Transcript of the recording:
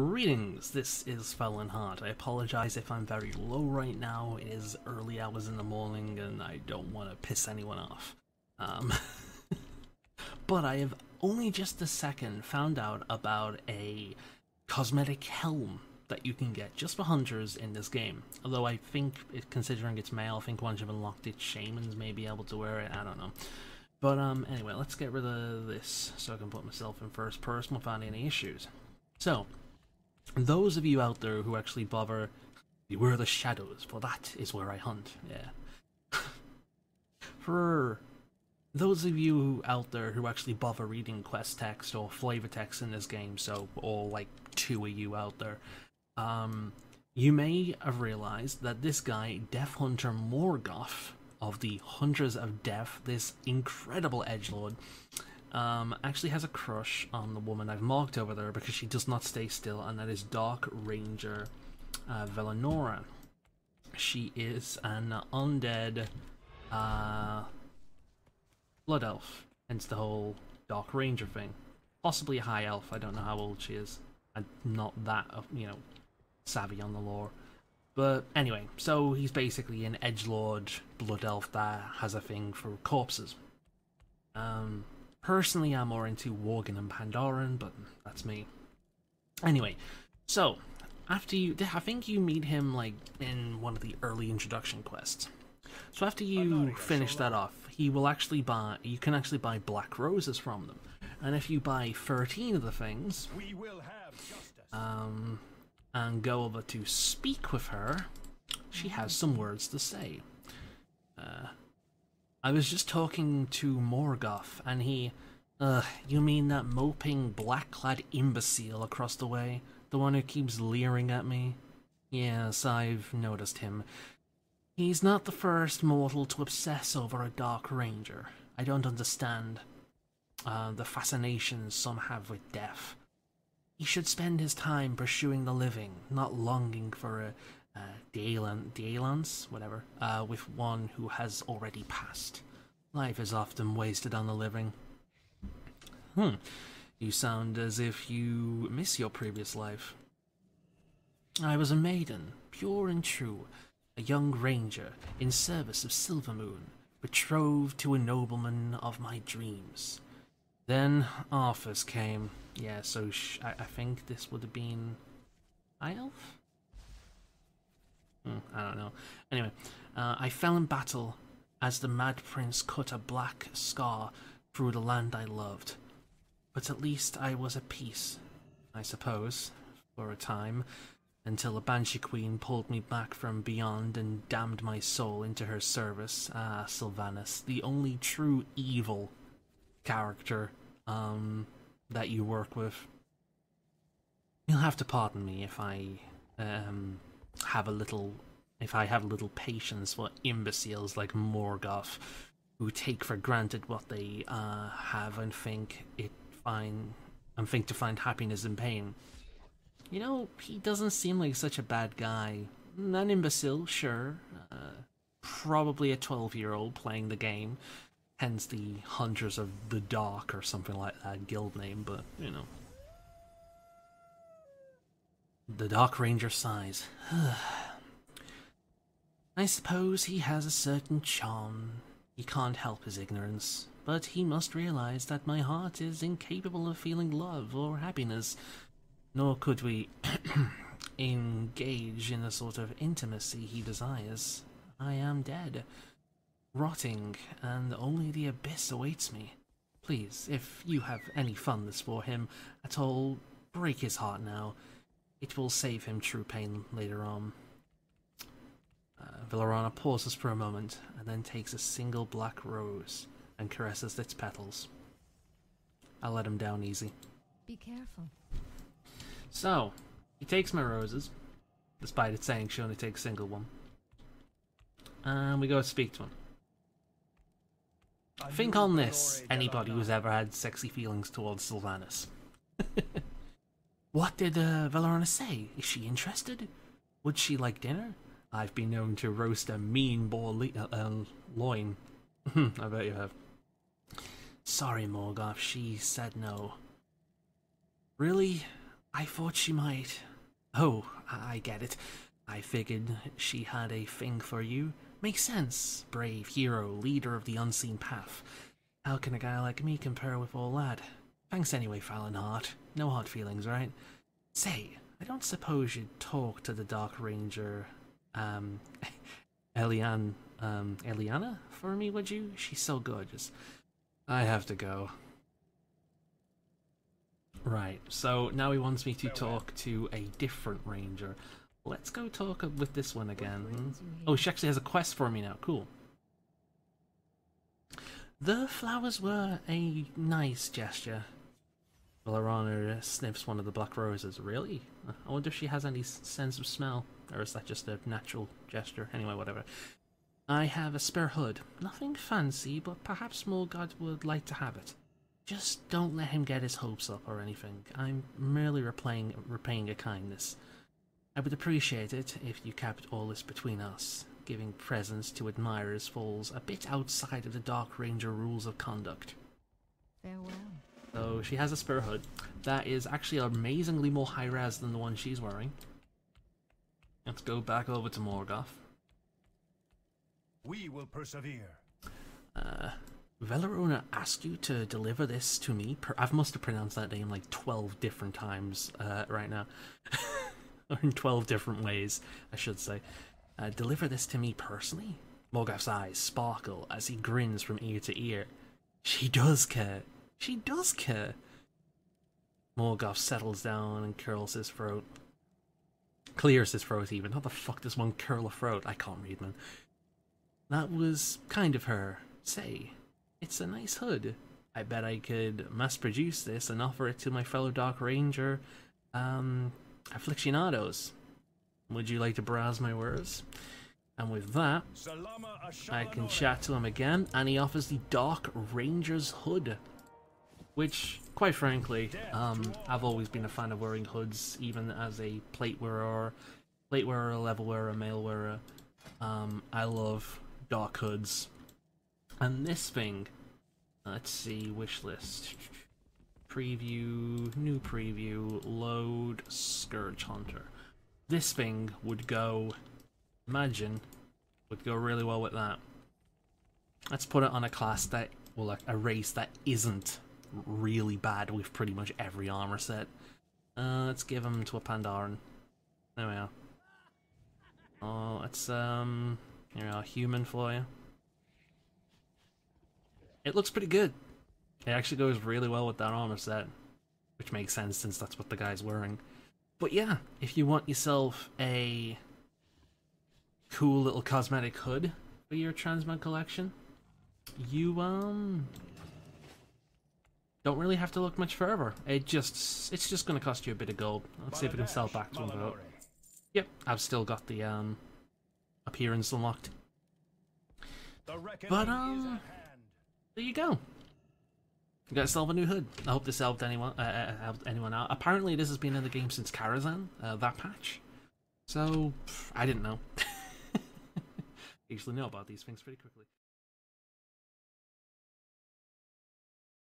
Greetings, this is Felon Heart. I apologize if I'm very low right now. It is early hours in the morning and I don't want to piss anyone off. But I have only just a second found out about a cosmetic helm that you can get just for hunters in this game. Although I think, considering it's male, I think once you've unlocked it, shamans may be able to wear it, I don't know. But anyway, let's get rid of this so I can put myself in first person without any issues. So, those of you out there who actually bother, beware the shadows, for that is where I hunt, yeah. For those of you out there who actually bother reading quest text or flavor text in this game, so all like 2 of you out there, you may have realized that this guy, Death Hunter Morgoth, of the Hunters of Death, this incredible edgelord, actually has a crush on the woman I've marked over there because she does not stay still, and that is Dark Ranger Velenora. She is an undead blood elf, hence the whole Dark Ranger thing. Possibly a high elf, I don't know how old she is. I'm not that, savvy on the lore. But anyway, so he's basically an edgelord blood elf that has a thing for corpses. Personally, I'm more into Worgen and Pandaren, but that's me. Anyway, so after you, I think you meet him like in one of the early introduction quests. So after you finish that off, he will actually buy. You can actually buy black roses from them, and if you buy 13 of the things, we will have justice. And go over to speak with her, she has some words to say. I was just talking to Morgoth, and he, you mean that moping black-clad imbecile across the way? The one who keeps leering at me? Yes, I've noticed him. He's not the first mortal to obsess over a Dark Ranger. I don't understand the fascination some have with death. He should spend his time pursuing the living, not longing for a dalliance, whatever, with one who has already passed. Life is often wasted on the living. You sound as if you miss your previous life. I was a maiden, pure and true, a young ranger in service of Silvermoon, betrothed to a nobleman of my dreams. Then Arthas came. Yeah, so I think this would have been High Elf? I don't know. Anyway, I fell in battle as the Mad Prince cut a black scar through the land I loved. But at least I was at peace, I suppose, for a time, until a Banshee Queen pulled me back from beyond and damned my soul into her service. Ah, Sylvanas, the only true evil character that you work with. You'll have to pardon me if I have a little patience for imbeciles like Morgoth, who take for granted what they have and think to find happiness in pain. You know, he doesn't seem like such a bad guy. An imbecile, sure. Probably a 12-year-old playing the game. Hence the Hunters of the Dark or something like that guild name, but, you know. The Dark Ranger sighs. I suppose he has a certain charm. He can't help his ignorance, but he must realize that my heart is incapable of feeling love or happiness, nor could we engage in the sort of intimacy he desires. I am dead, rotting, and only the abyss awaits me. Please, if you have any fondness for him at all, break his heart now. It will save him true pain later on. Velerana pauses for a moment, and then takes a single black rose and caresses its petals. I'll let him down easy. Be careful. So, he takes my roses, despite it saying she only takes a single one. And we go speak to him. Think on this, anybody who's ever had sexy feelings towards Sylvanas. What did Velerana say? Is she interested? Would she like dinner? I've been known to roast a mean boar loin. I bet you have. Sorry, Morgoth, she said no. Really? I thought she might. Oh, I get it. I figured she had a thing for you. Makes sense. Brave hero, leader of the unseen path. How can a guy like me compare with all that? Thanks anyway, Fallon Heart. No hard feelings, right? Say, I don't suppose you'd talk to the Dark Ranger, Eliana for me, would you? She's so gorgeous. I have to go. Right, so now he wants me to talk to a different ranger. Let's go talk with this one again. Oh, she actually has a quest for me now. Cool. The flowers were a nice gesture. Valorana sniffs one of the black roses. Really? I wonder if she has any sense of smell. Or is that just a natural gesture? Anyway, whatever. I have a spare hood. Nothing fancy, but perhaps Morgott would like to have it. Just don't let him get his hopes up or anything. I'm merely repaying a kindness. I would appreciate it if you kept all this between us. Giving presents to admirers falls a bit outside of the Dark Ranger rules of conduct. Farewell. So she has a spare hood. That is actually amazingly more high-res than the one she's wearing. Let's go back over to Morgoth. We will persevere. Velarona asked you to deliver this to me. I must have pronounced that name like 12 different times right now. Or in 12 different ways, I should say. Deliver this to me personally? Morgoth's eyes sparkle as he grins from ear to ear. She does care. She does care. Morgoth settles down and curls his throat. Clears his throat even. How the fuck does one curl a throat? I can't read, man. That was kind of her. Say, it's a nice hood. I bet I could mass produce this and offer it to my fellow Dark Ranger, aficionados. Would you like to browse my wares? And with that, I can chat to him again, and he offers the Dark Ranger's hood. Which, quite frankly, I've always been a fan of wearing hoods, even as a plate wearer, level wearer, mail wearer. I love dark hoods. And this thing, let's see, wish list. Preview, new preview, load, Scourge Hunter. This thing would go, imagine, would go really well with that. Let's put it on a class that, well, a race that isn't really bad with pretty much every armor set. Let's give him to a Pandaren. There we are. Oh, let's, here we are, human for you. It looks pretty good. It actually goes really well with that armor set, which makes sense since that's what the guy's wearing. But yeah, if you want yourself a cool little cosmetic hood for your transmog collection, you don't really have to look much further. It's just going to cost you a bit of gold. Let's see if we can sell back to him about. Yep, I've still got the appearance unlocked. But there you go. You got yourself a new hood. I hope this helped anyone out. Apparently this has been in the game since Karazhan, that patch. So I didn't know. I usually know about these things pretty quickly.